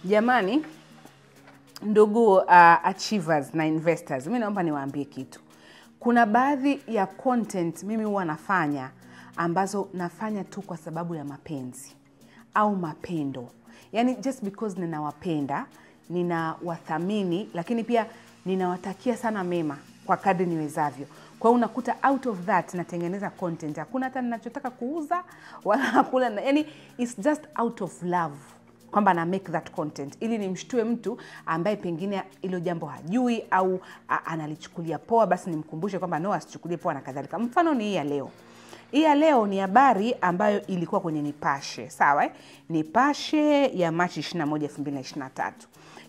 Jamani, ndugu achievers na investors, mimi naomba niwaambie kitu. Kuna baadhi ya content mimi huwa nafanya ambazo nafanya tu kwa sababu ya mapenzi au mapendo. Yani just because ninawapenda, ninawathamini, lakini pia ninawatakia sana mema kwa kadri niwezavyo. Kwa hiyo unakuta out of that natengeneza content. Hakuna hata ninachotaka kuuza wala hakuna, yani it's just out of love kwamba na make that content ili nimshtue mtu ambaye pengine hilo jambo hajui au analichukulia poa, basi nimkumbushe kwamba no, asichukulie poa na kadhalika. Mfano ni hii ya leo. Hii ya leo ni habari ambayo ilikuwa kwenye Nipashe, sawa Nipashe ya Machi 21, 2023.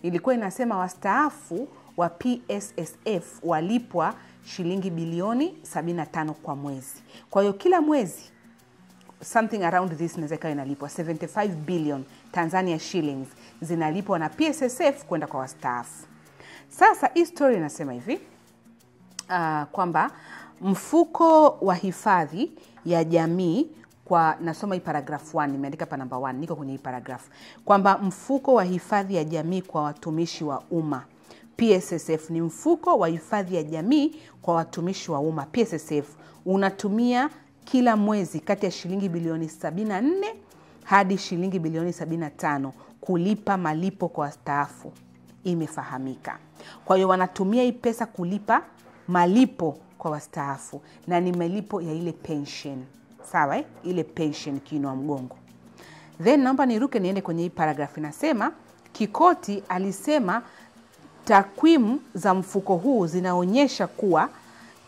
Ilikuwa inasema wastaafu wa PSSF walipwa shilingi bilioni 75 kwa mwezi. Kwa hiyo kila mwezi something around this inaweza inalipwa 75 billion Tanzania shillings zinalipwa na PSSF kwenda kwa wastaafu. Sasa hii story inasema hivi kwamba mfuko wa hifadhi ya jamii kwa, nasoma hii paragraph 1, nimeandika pa number 1, niko kwenye hii paragraph, kwamba mfuko wa hifadhi ya jamii kwa watumishi wa umma PSSF ni mfuko wa hifadhi ya jamii kwa watumishi wa umma PSSF unatumia kila mwezi kati ya shilingi bilioni 74 hadi shilingi bilioni 75 kulipa malipo kwa wastaafu. Imefahamika. Kwa hiyo wanatumia hii pesa kulipa malipo kwa wastaafu na ni malipo ya ile pension. Sawa ile pension kiinua mgongo. Then naomba niruke niende kwenye hii paragraph inasema Kikoti alisema takwimu za mfuko huu zinaonyesha kuwa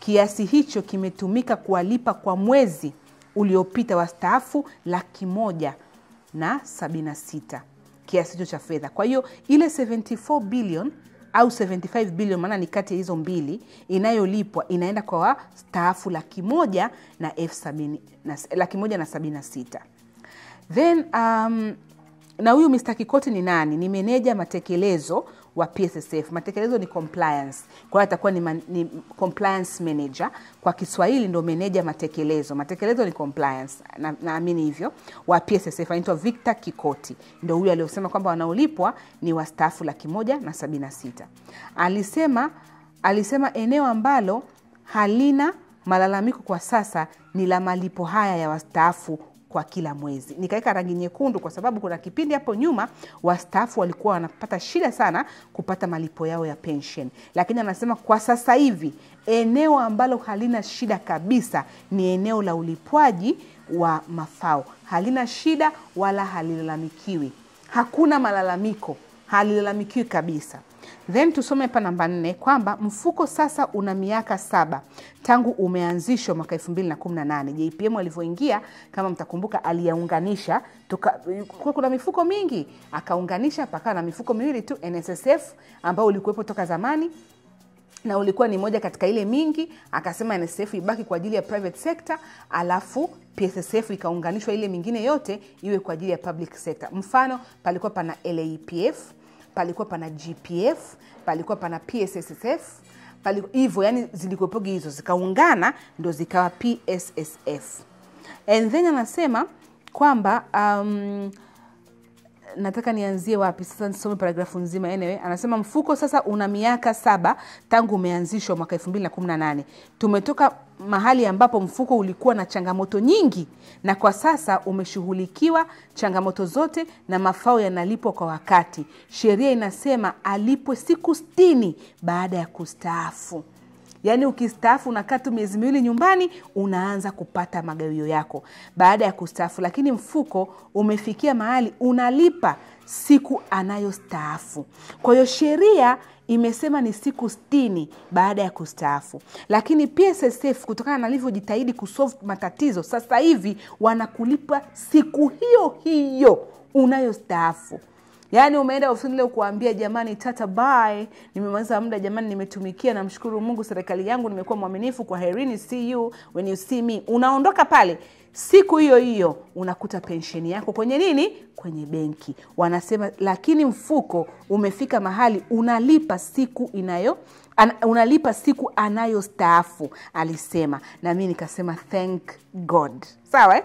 kiasi hicho kimetumika kuwalipa kwa mwezi uliopita wastaafu 176,000 kiasi hicho cha fedha. Kwa hiyo ile 74 billion au 75 billion, maana ni kati ya hizo mbili, inayolipwa inaenda kwa wastaafu 176,000. Then na huyu Mr. Kikoti ni nani? Ni meneja matekelezo wa PSSF. Matekelezo ni compliance. Kwa hiyo atakuwa ni compliance manager. Kwa Kiswahili ndo meneja matekelezo. Matekelezo ni compliance. Naamini hivyo. Wa PSSF anaitwa Victor Kikoti. Ndio huyu aliyosema kwamba wanaolipwa ni wastaafu 176,000. Alisema eneo ambalo halina malalamiko kwa sasa ni la malipo haya ya wastaafu kwa kila mwezi. Nikaweka rangi nyekundu kwa sababu kuna kipindi hapo nyuma wastaafu walikuwa wanapata shida sana kupata malipo yao ya pension. Lakini anasema kwa sasa hivi eneo ambalo halina shida kabisa ni eneo la ulipwaji wa mafao. Halina shida wala halilalamikiwi. Hakuna malalamiko, halilalamikiwi kabisa. Then tusome hapa namba 4 kwamba mfuko sasa una miaka 7 tangu umeanzishwa mwaka 2018. JPM alivyoingia, kama mtakumbuka, aliyaunganisha kuna mifuko mingi, akaunganisha paka na mifuko miwili tu, NSSF ambao ulikuwepo toka zamani na ulikuwa ni moja katika ile mingi, akasema NSSF ibaki kwa ajili ya private sector, alafu PSSF ikaunganishwa ile mingine yote iwe kwa ajili ya public sector. Mfano palikuwa pana LAPF, palikuwa pana GPF, palikuwa pana PSSF, hivyo yani zilikuwepogi hizo zikaungana ndo zikawa PSSF. And then anasema kwamba nataka nianzie wapi sasa, nisome paragrafu nzima. Anyway, anasema mfuko sasa una miaka 7 tangu umeanzishwa mwaka 2018. Tumetoka mahali ambapo mfuko ulikuwa na changamoto nyingi na kwa sasa umeshughulikiwa changamoto zote na mafao yanalipwa kwa wakati. Sheria inasema alipwe siku 60 baada ya kustaafu. Yaani ukistaafu unakaa tu miezi miwili nyumbani unaanza kupata magawio yako baada ya kustaafu, lakini mfuko umefikia mahali unalipa siku anayostaafu. Kwa hiyo sheria imesema ni siku 60 baada ya kustaafu. Lakini PSSF kutokana na alivyojitahidi kusolve matatizo, sasa hivi wanakulipa siku hiyo hiyo unayostaafu. Yaani umeenda ofisini leo kuambia jamani tata bye, nimemaliza muda jamani, nimetumikia, namshukuru Mungu serikali yangu, nimekuwa mwaminifu, kwa herini, see you when you see me. Unaondoka pale siku hiyo hiyo unakuta pensheni yako kwenye nini? Kwenye benki. Wanasema lakini mfuko umefika mahali unalipa siku unalipa siku anayostaafu, alisema. Na mimi nikasema thank God. Sawa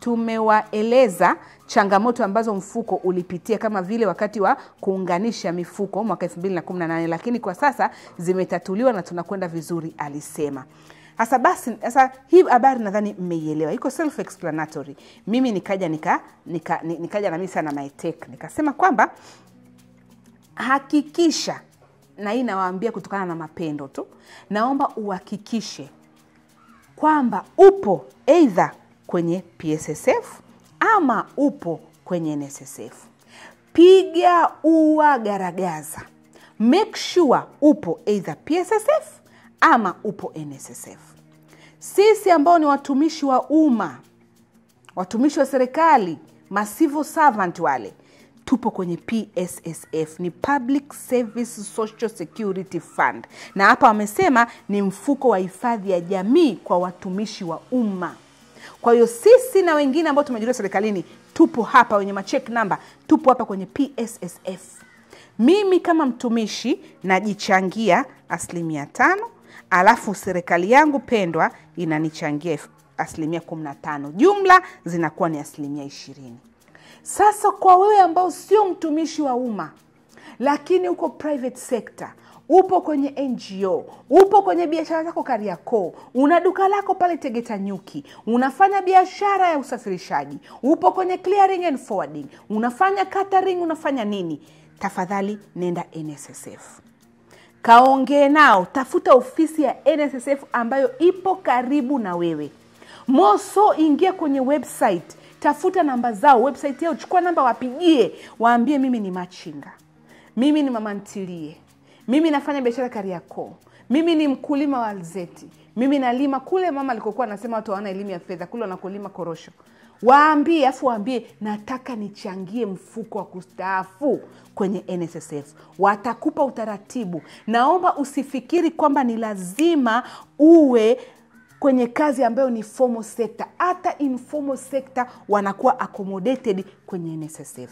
tumewaeleza changamoto ambazo mfuko ulipitia kama vile wakati wa kuunganisha mifuko mwaka 2018, lakini kwa sasa zimetatuliwa na tunakwenda vizuri, alisema. Sasa hii habari nadhani mmeielewa. Iko self explanatory. Mimi nikaja na mimi sana my take. Nikasema kwamba hakikisha, na hii nawaambia kutokana na mapendo tu, naomba uhakikishe kwamba upo either kwenye PSSF ama upo kwenye NSSF. Piga ua garagaza. Make sure upo either PSSF ama upo NSSF. Sisi ambao ni watumishi wa umma, watumishi wa serikali, civil servant wale, tupo kwenye PSSF, ni Public Service Social Security Fund. Na hapa wamesema ni mfuko wa hifadhi ya jamii kwa watumishi wa umma. Kwa hiyo sisi na wengine ambao tumeajiriwa serikalini tupo hapa, wenye check number, tupo hapa kwenye PSSF. Mimi kama mtumishi najichangia 5%, alafu serikali yangu pendwa inanichangia 15%. Jumla zinakuwa ni 20%. Sasa kwa wewe ambao sio mtumishi wa umma, lakini uko private sector, upo kwenye NGO, upo kwenye biashara zako Kariakoo, una duka lako pale Tegeta Nyuki, unafanya biashara ya usafirishaji, upo kwenye clearing and forwarding, unafanya catering, unafanya nini, tafadhali nenda NSSF. Kaongee nao, tafuta ofisi ya NSSF ambayo ipo karibu na wewe. Moso, ingia kwenye website, tafuta namba zao, website yao, chukua namba, wapigie, waambie mimi ni machinga, mimi ni mama ntilie, mimi nafanya biashara Kariakoo, mimi ni mkulima wa alizeti, mimi nalima kule mama alikokuwa anasema watu hawana elimu ya fedha, kule wanakulima korosho. Waambie, afu waambie nataka nichangie mfuko wa kustaafu kwenye NSSF. Watakupa utaratibu. Naomba usifikiri kwamba ni lazima uwe kwenye kazi ambayo ni formal sector. Hata informal sector wanakuwa accommodated kwenye NSSF.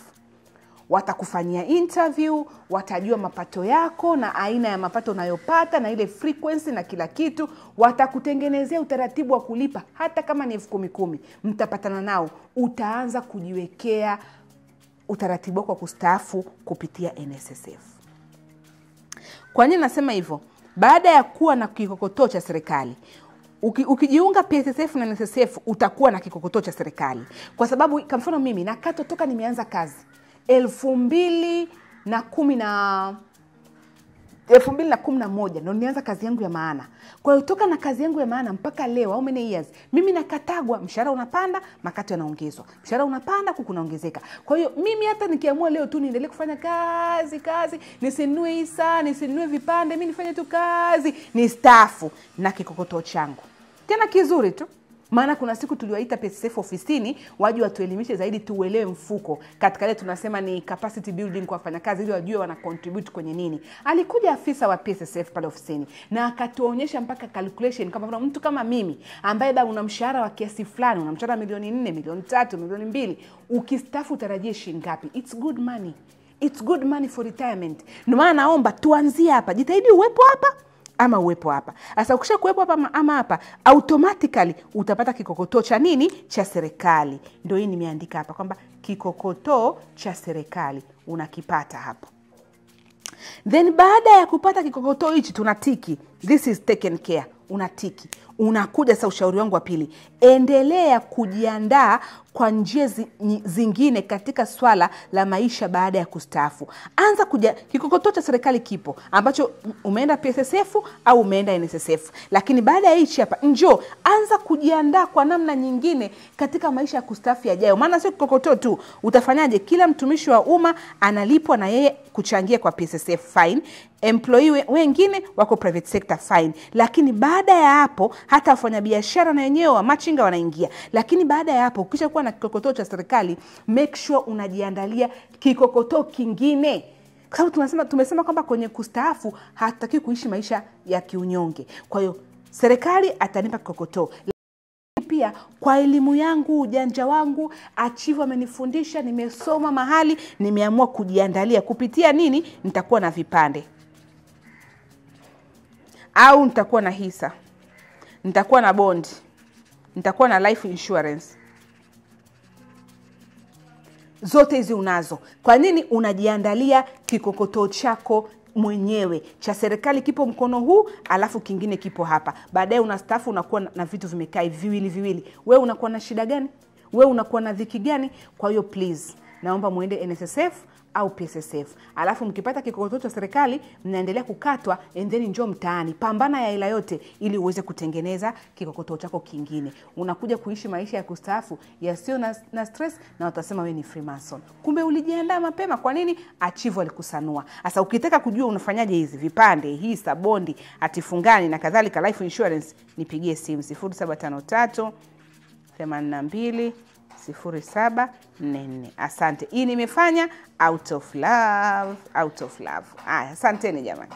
Watakufanyia interview, watajua mapato yako na aina ya mapato unayopata na ile frequency na kila kitu. Watakutengenezea utaratibu wa kulipa hata kama ni 10,000. Mtapatana nao, utaanza kujiwekea utaratibu wako wa kustaafu kupitia NSSF. Kwa nini nasema hivyo? Baada ya kuwa na kikokotoo cha serikali, ukijiunga PSSF na NSSF utakuwa na kikokotoo cha serikali. Kwa sababu kwa mfano mimi nakato toka nimeanza kazi 2011 ndio nianza kazi yangu ya maana. Kwa hiyo toka na kazi yangu ya maana mpaka leo, how many years, mimi nakatagwa, mshahara unapanda, makato yanaongezwa. Mshahara unapanda, kuku naongezeka. Kwa hiyo mimi hata nikiamua leo tu niendelee kufanya kazi, nisinunue hisa, nisinunue vipande, mimi nifanye tu kazi, ni staafu na kikokotoo changu. Tena kizuri tu. Maana kuna siku tuliwaita PSSF ofisini waje watuelimishe zaidi, tuelewe mfuko. Katika ile tunasema ni capacity building kwa wafanyakazi ili wajue wana contribute kwenye nini. Alikuja afisa wa PSSF pale ofisini na akatuonyesha mpaka calculation kama mtu kama mimi ambaye bado una mshahara wa kiasi fulani, una mshahara milioni 4, milioni 3, milioni 2, ukistaafu utarajie shilingi ngapi? It's good money. It's good money for retirement. Ndio maana naomba tuanzie hapa. Jitahidi uwepo hapa ama uwepo hapa. Sasa ukisha kuwepo hapa ama hapa, automatically utapata kikokotoo cha nini? Cha serikali. Ndio hii nimeandika hapa kwamba kikokotoo cha serikali unakipata hapo. Then baada ya kupata kikokotoo hichi tunatiki, this is taken care, unatiki. Unakuja sasa ushauri wangu wa pili. Endelea kujiandaa kwa njia zingine katika swala la maisha baada ya kustaafu. Anza kikokotoo cha serikali kipo ambacho umeenda PSSF au umeenda NSSF. Lakini baada ya hichi hapa njoo anza kujiandaa kwa namna nyingine katika maisha ya kustaafu yajayo. Maana sio kikokotoo tu. Utafanyaje? Kila mtumishi wa umma analipwa na yeye kuchangia kwa PSSF, fine. Employee wengine wako private sector, fine. Lakini baada ya hapo hata wafanyabiashara na wenyewe wa machinga wanaingia. Lakini baada ya hapo ukisha kuwa na kikokotoo cha serikali, make sure unajiandalia kikokotoo kingine. Kwa sababu tumesema kwamba kwenye kustaafu hataki kuishi maisha ya kiunyonge. Kwa hiyo serikali atanipa kikokotoo. Pia kwa elimu yangu, ujanja wangu, Achieve amenifundisha, nimesoma mahali, nimeamua kujiandalia kupitia nini? Nitakuwa na vipande. Au nitakuwa na hisa. Nitakuwa na bond. Nitakuwa na life insurance. zote hizi unazo. Kwa nini unajiandalia kikokotoo chako mwenyewe? Cha serikali kipo mkono huu, alafu kingine kipo hapa. Baadaye unastaafu unakuwa na vitu vimekaa viwili. Wewe unakuwa na shida gani? Wewe unakuwa na dhiki gani? Kwa hiyo please, naomba muende NSSF au PSSF. Alafu mkipata kikokotoo cha serikali mnaendelea kukatwa, and then njoo mtaani. Pambana ya ila yote ili uweze kutengeneza kikokotoo chako kingine. Unakuja kuishi maisha ya kustaafu yasio na stress, na utasema wewe ni Freemason. Kumbe ulijiandaa mapema. Kwa nini? Achieve alikusanua. Sasa ukitaka kujua unafanyaje hizi vipande, hii sabondi, hatifungani na kadhalika, life insurance, nipigie simu 0753 82 0744. Asante. Hii nimefanya out of love. Asanteni jamani.